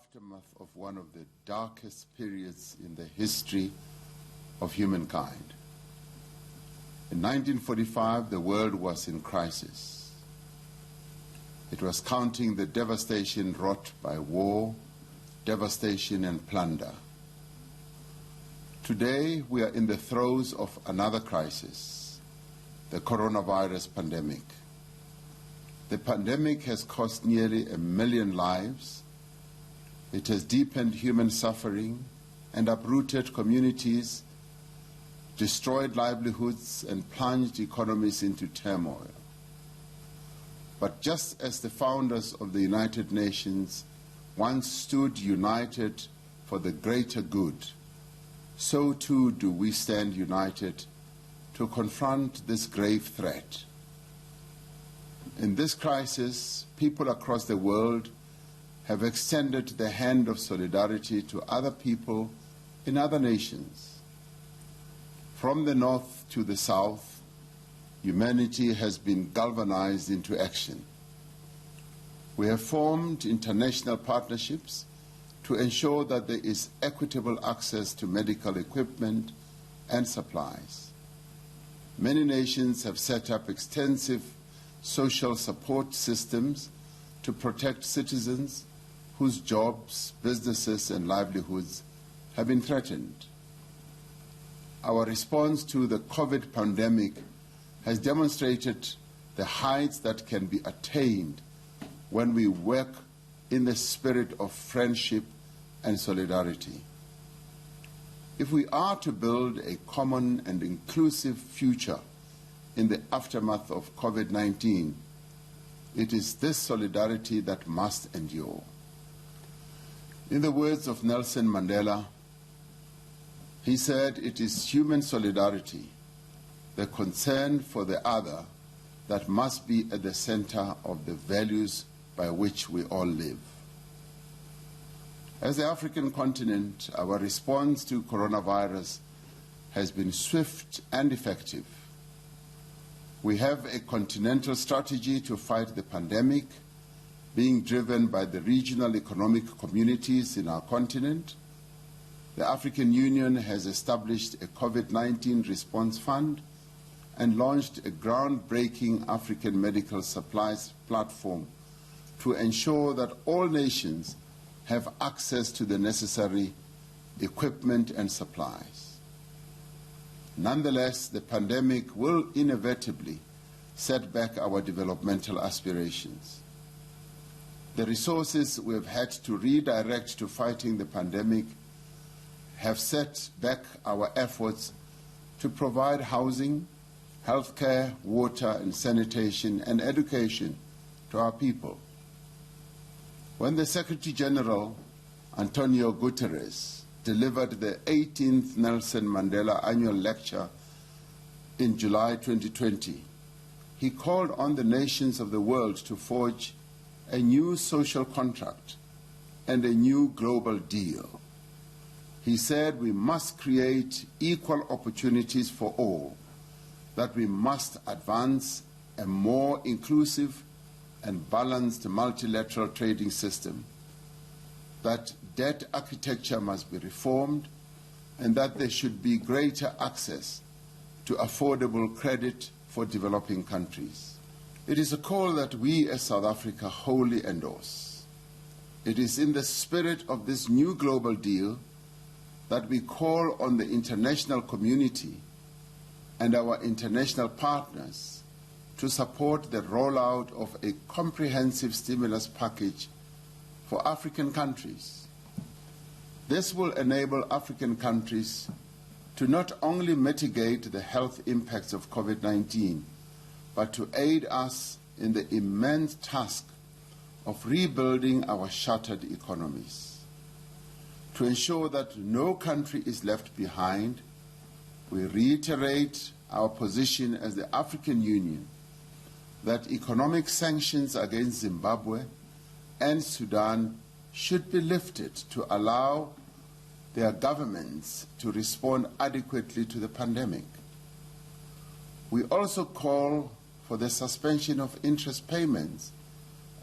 aftermath of one of the darkest periods in the history of humankind. In 1945, the world was in crisis. It was counting the devastation wrought by war, devastation and plunder. Today, we are in the throes of another crisis, the coronavirus pandemic. The pandemic has cost nearly 1 million lives. It has deepened human suffering and uprooted communities, destroyed livelihoods, and plunged economies into turmoil. But just as the founders of the United Nations once stood united for the greater good, so too do we stand united to confront this grave threat. In this crisis, people across the world have extended the hand of solidarity to other people in other nations. From the north to the south, humanity has been galvanized into action. We have formed international partnerships to ensure that there is equitable access to medical equipment and supplies. Many nations have set up extensive social support systems to protect citizens whose jobs, businesses, and livelihoods have been threatened. Our response to the COVID pandemic has demonstrated the heights that can be attained when we work in the spirit of friendship and solidarity. If we are to build a common and inclusive future in the aftermath of COVID-19, it is this solidarity that must endure. In the words of Nelson Mandela, he said, "It is human solidarity, the concern for the other, that must be at the center of the values by which we all live." As the African continent, our response to coronavirus has been swift and effective. We have a continental strategy to fight the pandemic, being driven by the regional economic communities in our continent. The African Union has established a COVID-19 response fund and launched a groundbreaking African medical supplies platform to ensure that all nations have access to the necessary equipment and supplies. Nonetheless, the pandemic will inevitably set back our developmental aspirations. The resources we have had to redirect to fighting the pandemic have set back our efforts to provide housing, healthcare, water and sanitation, and education to our people. When the Secretary General, Antonio Guterres, delivered the 18th Nelson Mandela Annual Lecture in July 2020, he called on the nations of the world to forge a new social contract and a new global deal. He said we must create equal opportunities for all, that we must advance a more inclusive and balanced multilateral trading system, that debt architecture must be reformed, and that there should be greater access to affordable credit for developing countries. It is a call that we as South Africa wholly endorse. It is in the spirit of this new global deal that we call on the international community and our international partners to support the rollout of a comprehensive stimulus package for African countries. This will enable African countries to not only mitigate the health impacts of COVID-19, but to aid us in the immense task of rebuilding our shattered economies. To ensure that no country is left behind, we reiterate our position as the African Union that economic sanctions against Zimbabwe and Sudan should be lifted to allow their governments to respond adequately to the pandemic. We also call for the suspension of interest payments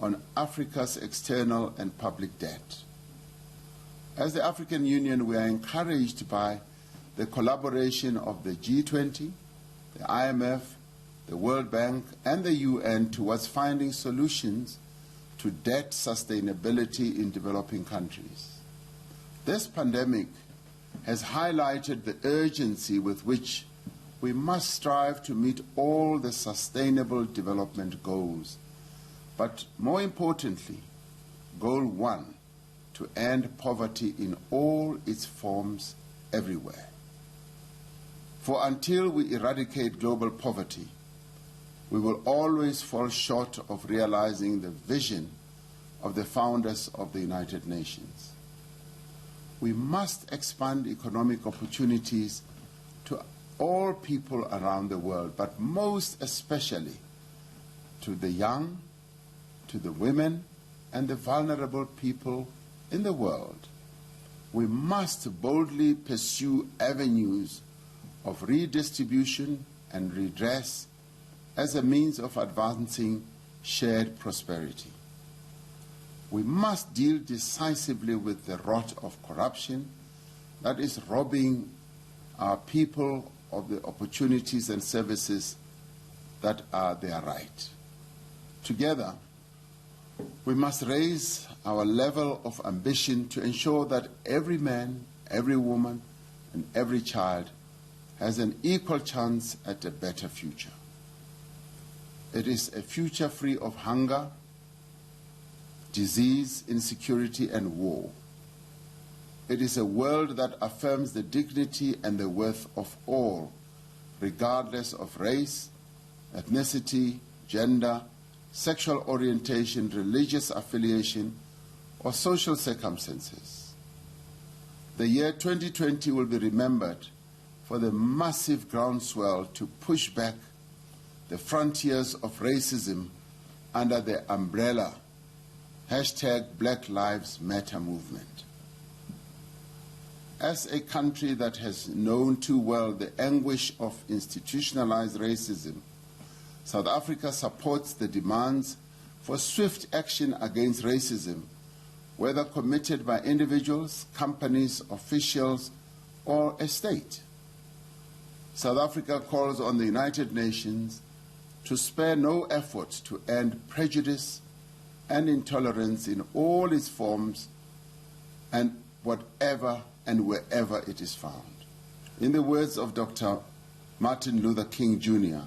on Africa's external and public debt. As the African Union, we are encouraged by the collaboration of the G20, the IMF, the World Bank, and the UN towards finding solutions to debt sustainability in developing countries. This pandemic has highlighted the urgency with which we must strive to meet all the sustainable development goals, but more importantly, Goal 1, to end poverty in all its forms everywhere. For until we eradicate global poverty, we will always fall short of realizing the vision of the founders of the United Nations. We must expand economic opportunities to all people around the world, but most especially to the young, to the women, and the vulnerable people in the world. We must boldly pursue avenues of redistribution and redress as a means of advancing shared prosperity. We must deal decisively with the rot of corruption that is robbing our people of the opportunities and services that are their right. Together, we must raise our level of ambition to ensure that every man, every woman, and every child has an equal chance at a better future. It is a future free of hunger, disease, insecurity, and war. It is a world that affirms the dignity and the worth of all, regardless of race, ethnicity, gender, sexual orientation, religious affiliation, or social circumstances. The year 2020 will be remembered for the massive groundswell to push back the frontiers of racism under the umbrella #Black Lives Matter movement. As a country that has known too well the anguish of institutionalized racism, South Africa supports the demands for swift action against racism, whether committed by individuals, companies, officials, or a state. South Africa calls on the United Nations to spare no effort to end prejudice and intolerance in all its forms and whatever and wherever it is found. In the words of Dr. Martin Luther King Jr.,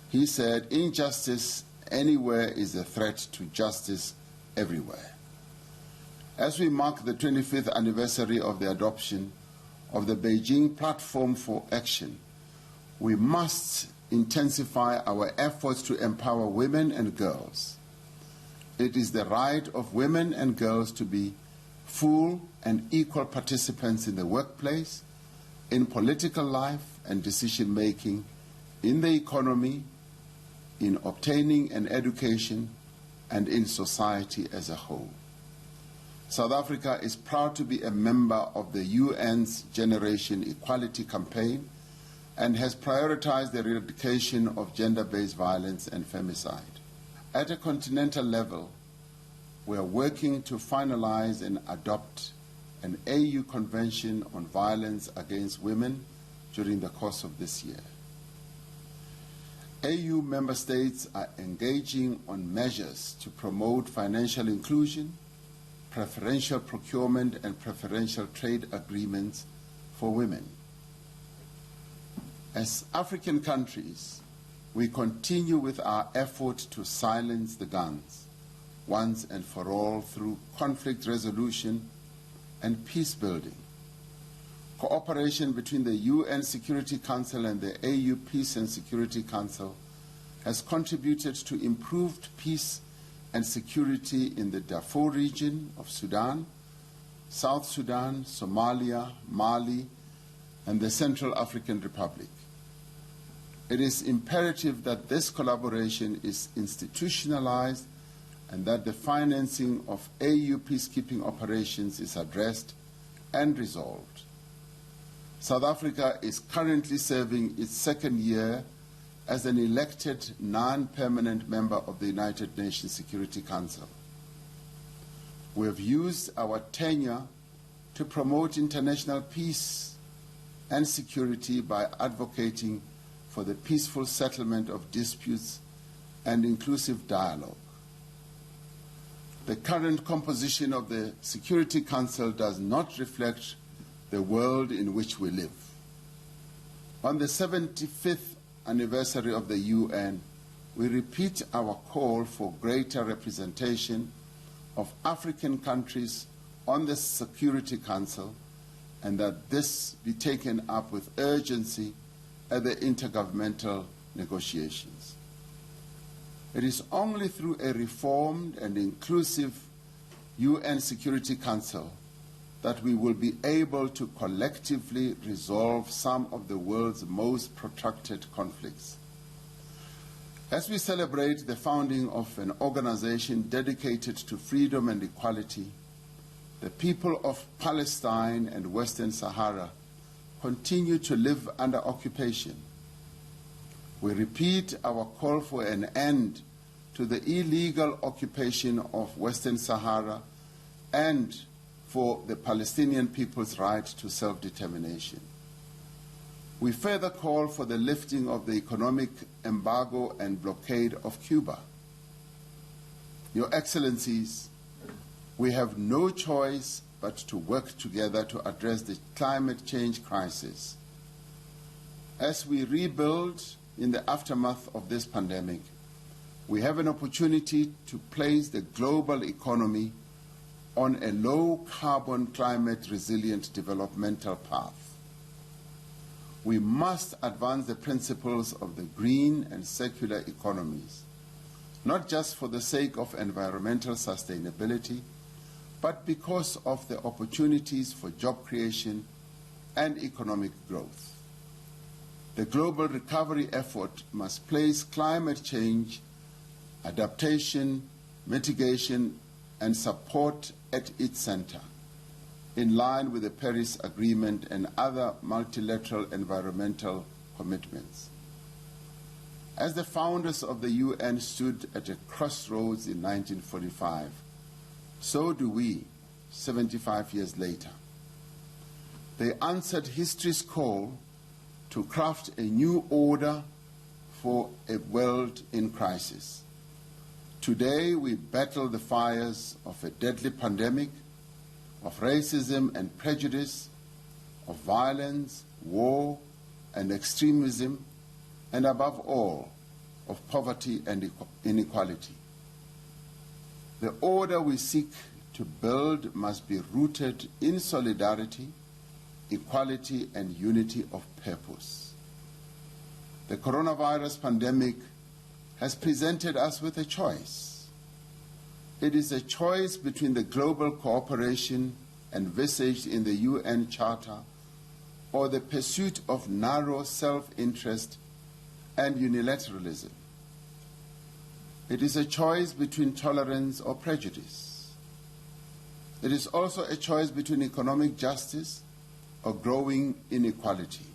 he said, "Injustice anywhere is a threat to justice everywhere." As we mark the 25th anniversary of the adoption of the Beijing Platform for Action, we must intensify our efforts to empower women and girls. It is the right of women and girls to be full and equal participants in the workplace, in political life and decision-making, in the economy, in obtaining an education, and in society as a whole. South Africa is proud to be a member of the UN's Generation Equality Campaign and has prioritized the eradication of gender-based violence and femicide. At a continental level, we are working to finalize and adopt an AU Convention on Violence Against Women during the course of this year. AU member states are engaging on measures to promote financial inclusion, preferential procurement, and preferential trade agreements for women. As African countries, we continue with our effort to silence the guns once and for all through conflict resolution and peace building. Cooperation between the UN Security Council and the AU Peace and Security Council has contributed to improved peace and security in the Darfur region of Sudan, South Sudan, Somalia, Mali, and the Central African Republic. It is imperative that this collaboration is institutionalized and that the financing of AU peacekeeping operations is addressed and resolved. South Africa is currently serving its second year as an elected non-permanent member of the United Nations Security Council. We have used our tenure to promote international peace and security by advocating for the peaceful settlement of disputes and inclusive dialogue. The current composition of the Security Council does not reflect the world in which we live. On the 75th anniversary of the UN, we repeat our call for greater representation of African countries on the Security Council, and that this be taken up with urgency at the intergovernmental negotiations. It is only through a reformed and inclusive UN Security Council that we will be able to collectively resolve some of the world's most protracted conflicts. As we celebrate the founding of an organization dedicated to freedom and equality, the people of Palestine and Western Sahara continue to live under occupation. We repeat our call for an end to the illegal occupation of Western Sahara and for the Palestinian people's right to self-determination. We further call for the lifting of the economic embargo and blockade of Cuba. Your Excellencies, we have no choice but to work together to address the climate change crisis. As we rebuild in the aftermath of this pandemic, we have an opportunity to place the global economy on a low-carbon, climate-resilient developmental path. We must advance the principles of the green and circular economies, not just for the sake of environmental sustainability, but because of the opportunities for job creation and economic growth. The global recovery effort must place climate change, adaptation, mitigation, and support at its center, in line with the Paris Agreement and other multilateral environmental commitments. As the founders of the UN stood at a crossroads in 1945, so do we, 75 years later. They answered history's call to craft a new order for a world in crisis. Today, we battle the fires of a deadly pandemic, of racism and prejudice, of violence, war, and extremism, and above all, of poverty and inequality. The order we seek to build must be rooted in solidarity, equality, and unity of purpose. The coronavirus pandemic has presented us with a choice. It is a choice between the global cooperation envisaged in the UN Charter or the pursuit of narrow self-interest and unilateralism. It is a choice between tolerance or prejudice. It is also a choice between economic justice or growing inequality.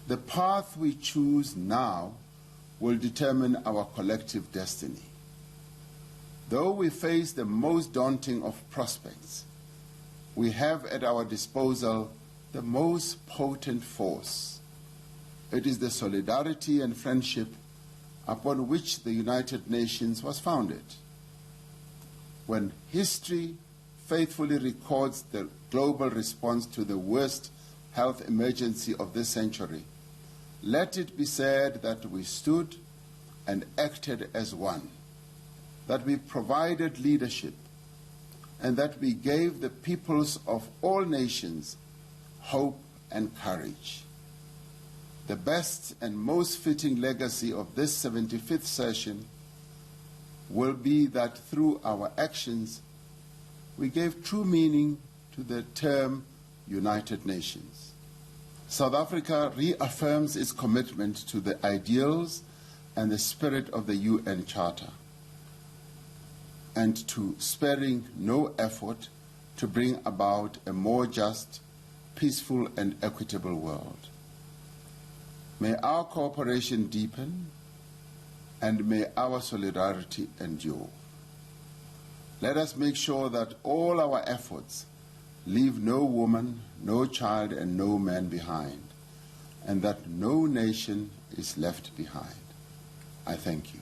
The path we choose now will determine our collective destiny. Though we face the most daunting of prospects, we have at our disposal the most potent force. It is the solidarity and friendship upon which the United Nations was founded. When history faithfully records the global response to the worst health emergency of this century, let it be said that we stood and acted as one, that we provided leadership, and that we gave the peoples of all nations hope and courage. The best and most fitting legacy of this 75th session will be that through our actions, we gave true meaning to the term United Nations. South Africa reaffirms its commitment to the ideals and the spirit of the UN Charter, and to sparing no effort to bring about a more just, peaceful, and equitable world. May our cooperation deepen, and may our solidarity endure. Let us make sure that all our efforts leave no woman, no child, and no man behind, and that no nation is left behind. I thank you.